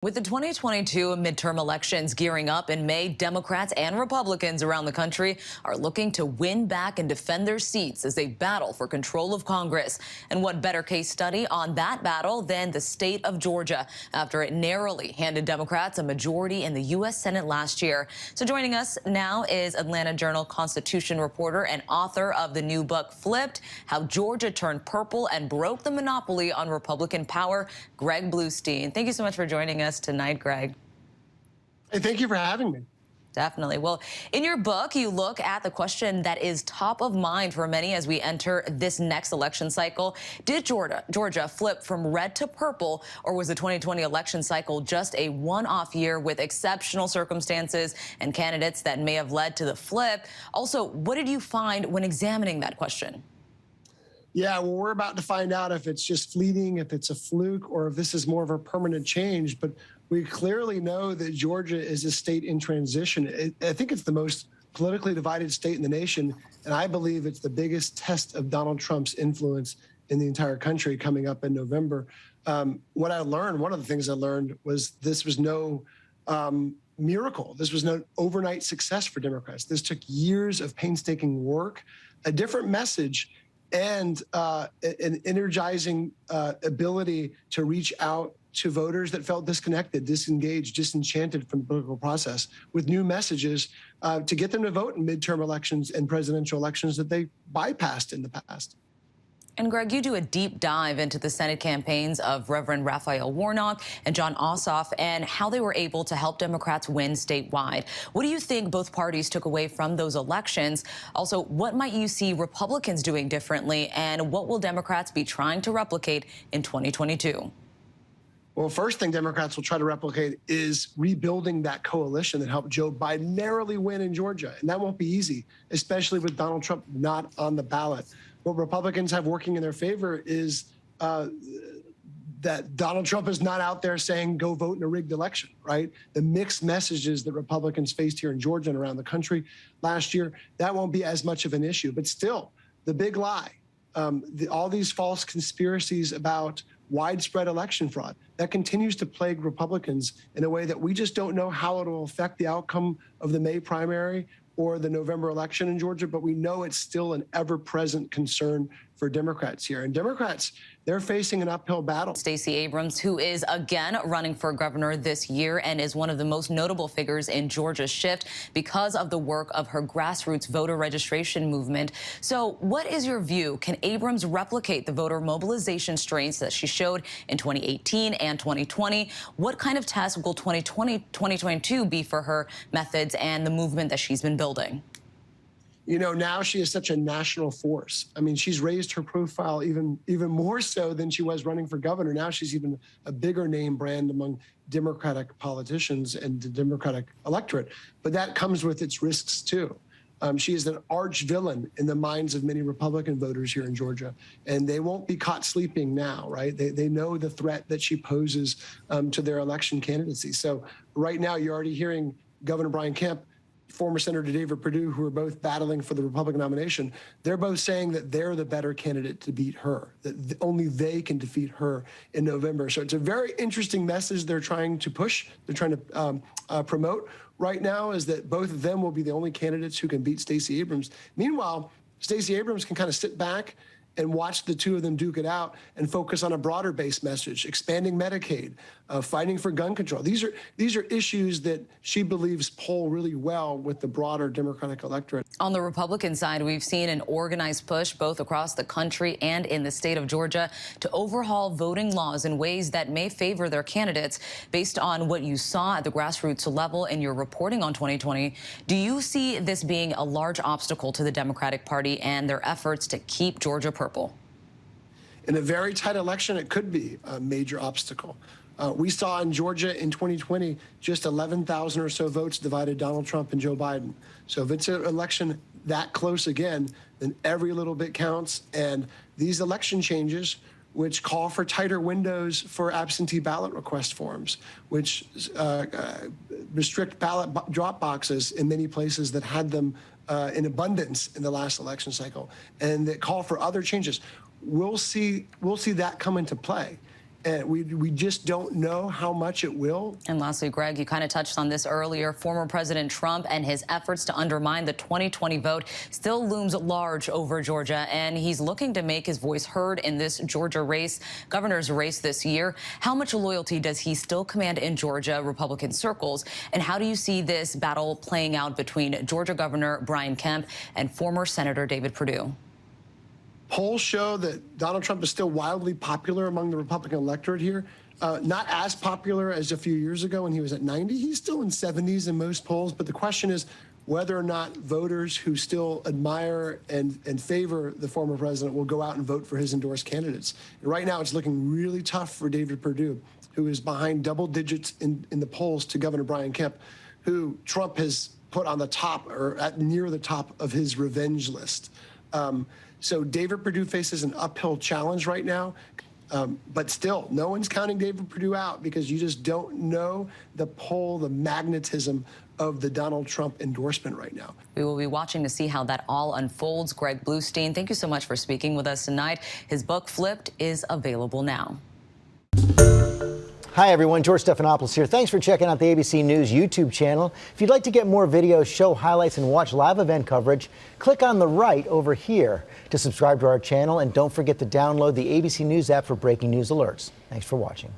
With the 2022 midterm elections gearing up in May, Democrats and Republicans around the country are looking to win back and defend their seats as they battle for control of Congress. And what better case study on that battle than the state of Georgia, after it narrowly handed Democrats a majority in the U.S. Senate last year. So joining us now is Atlanta Journal-Constitution reporter and author of the new book, Flipped: How Georgia Turned Purple and Broke the Monopoly on Republican Power, Greg Bluestein. Thank you so much for joining us tonight, Greg. Hey, thank you for having me. Definitely. Well, in your book, you look at the question that is top of mind for many as we enter this next election cycle. Did Georgia flip from red to purple, or was the 2020 election cycle just a one-off year with exceptional circumstances and candidates that may have led to the flip? Also, what did you find when examining that question? Yeah, well, we're about to find out if it's just fleeting, if it's a fluke, or if this is more of a permanent change. But we clearly know that Georgia is a state in transition. I think it's the most politically divided state in the nation, and I believe it's the biggest test of Donald Trump's influence in the entire country coming up in November. What I learned, one of the things I learned, was this was no miracle. This was no overnight success for Democrats. This took years of painstaking work, a different message, and an energizing ability to reach out to voters that felt disconnected, disengaged, disenchanted from the political process with new messages to get them to vote in midterm elections and presidential elections that they bypassed in the past. And Greg, you do a deep dive into the Senate campaigns of Reverend Raphael Warnock and Jon Ossoff and how they were able to help Democrats win statewide. What do you think both parties took away from those elections? Also, what might you see Republicans doing differently, and what will Democrats be trying to replicate in 2022? Well, first thing Democrats will try to replicate is rebuilding that coalition that helped Joe Biden narrowly win in Georgia. And that won't be easy, especially with Donald Trump not on the ballot. What Republicans have working in their favor is that Donald Trump is not out there saying, go vote in a rigged election, right? The mixed messages that Republicans faced here in Georgia and around the country last year, that won't be as much of an issue. But still, the big lie, all these false conspiracies about widespread election fraud, that continues to plague Republicans in a way that we just don't know how it will affect the outcome of the May primary or the November election in Georgia, but we know it's still an ever-present concern for Democrats here. And Democrats, they're facing an uphill battle. Stacey Abrams, who is again running for governor this year and is one of the most notable figures in Georgia's shift because of the work of her grassroots voter registration movement. So what is your view? Can Abrams replicate the voter mobilization strengths that she showed in 2018 and 2020? What kind of test will 2022 be for her methods and the movement that she's been building? You know, now she is such a national force. I mean, she's raised her profile even more so than she was running for governor. Now she's even a bigger name brand among Democratic politicians and the Democratic electorate. But that comes with its risks, too. She is an arch villain in the minds of many Republican voters here in Georgia, and they won't be caught sleeping now, right? They know the threat that she poses to their election candidacy. So right now, you're already hearing Governor Brian Kemp, former Senator David Perdue, who are both battling for the Republican nomination, they're both saying that they're the better candidate to beat her, that only they can defeat her in November. So it's a very interesting message they're trying to push, they're trying to promote right now, is that both of them will be the only candidates who can beat Stacey Abrams. Meanwhile, Stacey Abrams can kind of sit back and watch the two of them duke it out and focus on a broader base message, expanding Medicaid, fighting for gun control. These are issues that she believes poll really well with the broader Democratic electorate. On the Republican side, we've seen an organized push both across the country and in the state of Georgia to overhaul voting laws in ways that may favor their candidates. Based on what you saw at the grassroots level in your reporting on 2020, do you see this being a large obstacle to the Democratic Party and their efforts to keep Georgia purple? In a very tight election, it could be a major obstacle. We saw in Georgia in 2020, just 11,000 or so votes divided Donald Trump and Joe Biden. So if it's an election that close again, then every little bit counts. And these election changes, which call for tighter windows for absentee ballot request forms, which restrict ballot drop boxes in many places that had them in abundance in the last election cycle, and that call for other changes. We'll see that come into play. And we just don't know how much it will. And lastly, Greg, you kind of touched on this earlier. Former President Trump and his efforts to undermine the 2020 vote still looms large over Georgia, and he's looking to make his voice heard in this Georgia race, governor's race this year. How much loyalty does he still command in Georgia Republican circles? And how do you see this battle playing out between Georgia Governor Brian Kemp and former Senator David Perdue? Polls show that Donald Trump is still wildly popular among the Republican electorate here. Not as popular as a few years ago when he was at 90. He's still in 70s in most polls. But the question is whether or not voters who still admire and favor the former president will go out and vote for his endorsed candidates. And right now, it's looking really tough for David Perdue, who is behind double digits in the polls to Governor Brian Kemp, who Trump has put on the top or at near the top of his revenge list. So David Perdue faces an uphill challenge right now. But still, no one's counting David Perdue out because you just don't know the poll, the magnetism of the Donald Trump endorsement right now. We will be watching to see how that all unfolds. Greg Bluestein, thank you so much for speaking with us tonight. His book, Flipped, is available now. Hi, everyone. George Stephanopoulos here. Thanks for checking out the ABC News YouTube channel. If you'd like to get more videos, show highlights, and watch live event coverage, click on the right over here to subscribe to our channel. And don't forget to download the ABC News app for breaking news alerts. Thanks for watching.